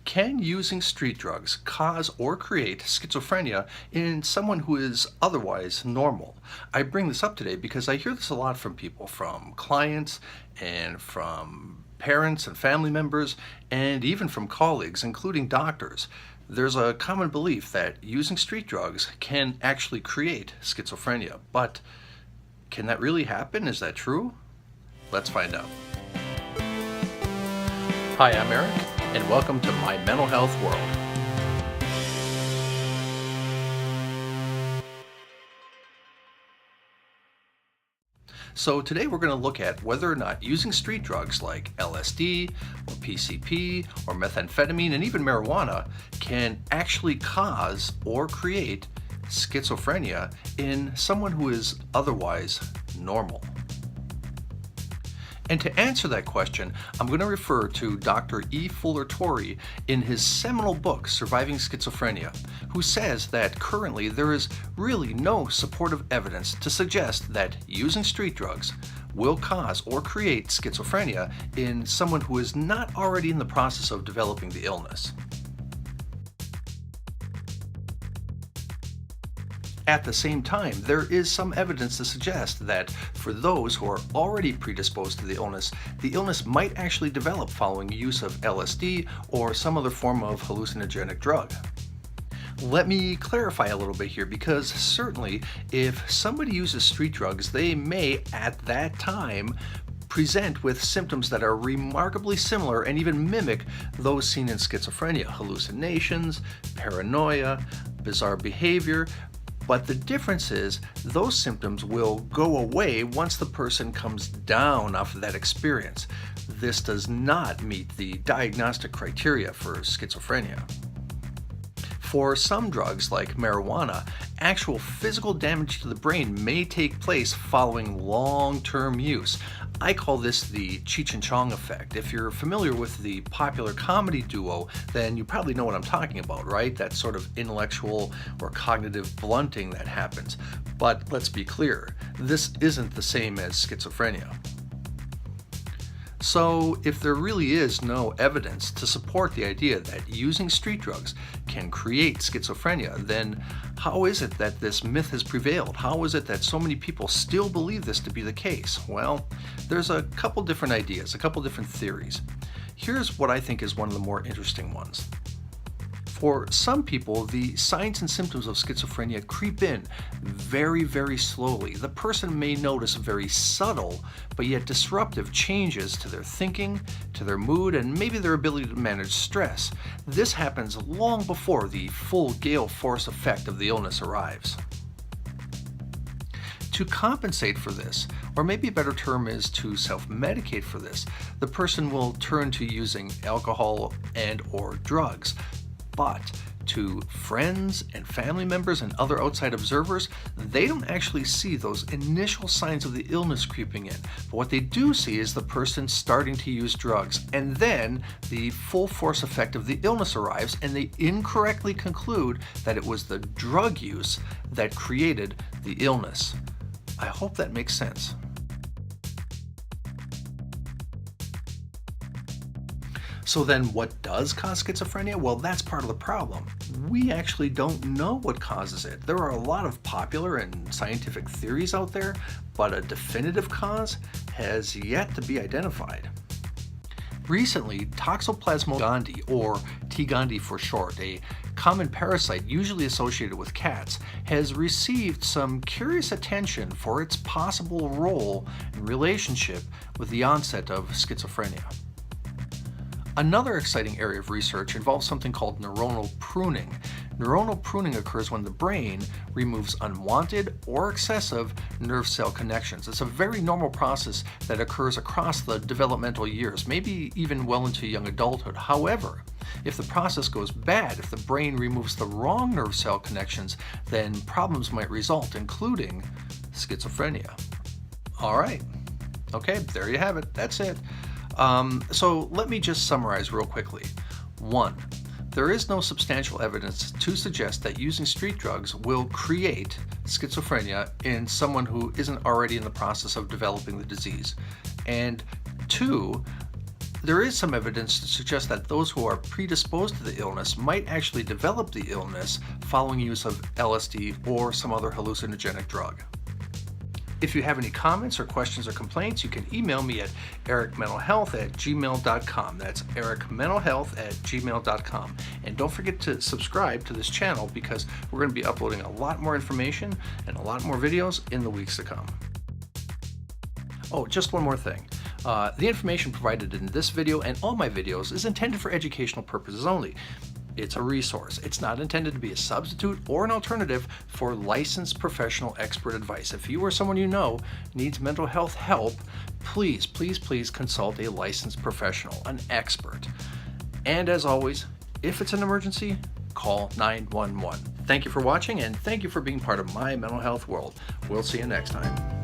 Can using street drugs cause or create schizophrenia in someone who is otherwise normal? I bring this up today because I hear this a lot from people, from clients and from parents and family members, and even from colleagues, including doctors. There's a common belief that using street drugs can actually create schizophrenia, but can that really happen? Is that true? Let's find out. Hi, I'm Eric, and welcome to my mental health world. So today we're going to look at whether or not using street drugs like LSD or PCP or methamphetamine and even marijuana can actually cause or create schizophrenia in someone who is otherwise normal. And to answer that question, I'm going to refer to Dr. E. Fuller Torrey in his seminal book, Surviving Schizophrenia, who says that currently there is really no supportive evidence to suggest that using street drugs will cause or create schizophrenia in someone who is not already in the process of developing the illness. At the same time, there is some evidence to suggest that for those who are already predisposed to the illness might actually develop following use of LSD or some other form of hallucinogenic drug. Let me clarify a little bit here, because certainly if somebody uses street drugs, they may at that time present with symptoms that are remarkably similar and even mimic those seen in schizophrenia: hallucinations, paranoia, bizarre behavior. But the difference is those symptoms will go away once the person comes down off of that experience. This does not meet the diagnostic criteria for schizophrenia. For some drugs like marijuana, actual physical damage to the brain may take place following long-term use. I call this the Cheech and Chong effect. If you're familiar with the popular comedy duo, then you probably know what I'm talking about, right? That sort of intellectual or cognitive blunting that happens. But let's be clear, this isn't the same as schizophrenia. So if there really is no evidence to support the idea that using street drugs can create schizophrenia, then how is it that this myth has prevailed? How is it that so many people still believe this to be the case? Well, there's a couple different ideas, a couple different theories. Here's what I think is one of the more interesting ones. For some people, the signs and symptoms of schizophrenia creep in very, very slowly. The person may notice very subtle, but yet disruptive changes to their thinking, to their mood, and maybe their ability to manage stress. This happens long before the full gale force effect of the illness arrives. To compensate for this, or maybe a better term is to self-medicate for this, the person will turn to using alcohol and or drugs. But to friends and family members and other outside observers, they don't actually see those initial signs of the illness creeping in. But what they do see is the person starting to use drugs, and then the full force effect of the illness arrives, and they incorrectly conclude that it was the drug use that created the illness. I hope that makes sense. So then what does cause schizophrenia? Well, that's part of the problem. We actually don't know what causes it. There are a lot of popular and scientific theories out there, but a definitive cause has yet to be identified. Recently, Toxoplasma gondii, or T. gondii for short, a common parasite usually associated with cats, has received some curious attention for its possible role and relationship with the onset of schizophrenia. Another exciting area of research involves something called neuronal pruning. Neuronal pruning occurs when the brain removes unwanted or excessive nerve cell connections. It's a very normal process that occurs across the developmental years, maybe even well into young adulthood. However, if the process goes bad, if the brain removes the wrong nerve cell connections, then problems might result, including schizophrenia. All right. Okay, there you have it. That's it. So let me just summarize real quickly. 1. There is no substantial evidence to suggest that using street drugs will create schizophrenia in someone who isn't already in the process of developing the disease. And 2, There is some evidence to suggest that those who are predisposed to the illness might actually develop the illness following use of LSD or some other hallucinogenic drug. If you have any comments or questions or complaints, you can email me at ericmentalhealth@gmail.com. That's ericmentalhealth@gmail.com. And don't forget to subscribe to this channel because we're going to be uploading a lot more information and a lot more videos in the weeks to come. Oh, just one more thing. The information provided in this video and all my videos is intended for educational purposes only. It's a resource. It's not intended to be a substitute or an alternative for licensed professional expert advice. If you or someone you know needs mental health help, please, please, please consult a licensed professional, an expert. And as always, if it's an emergency, call 911. Thank you for watching and thank you for being part of my mental health world. We'll see you next time.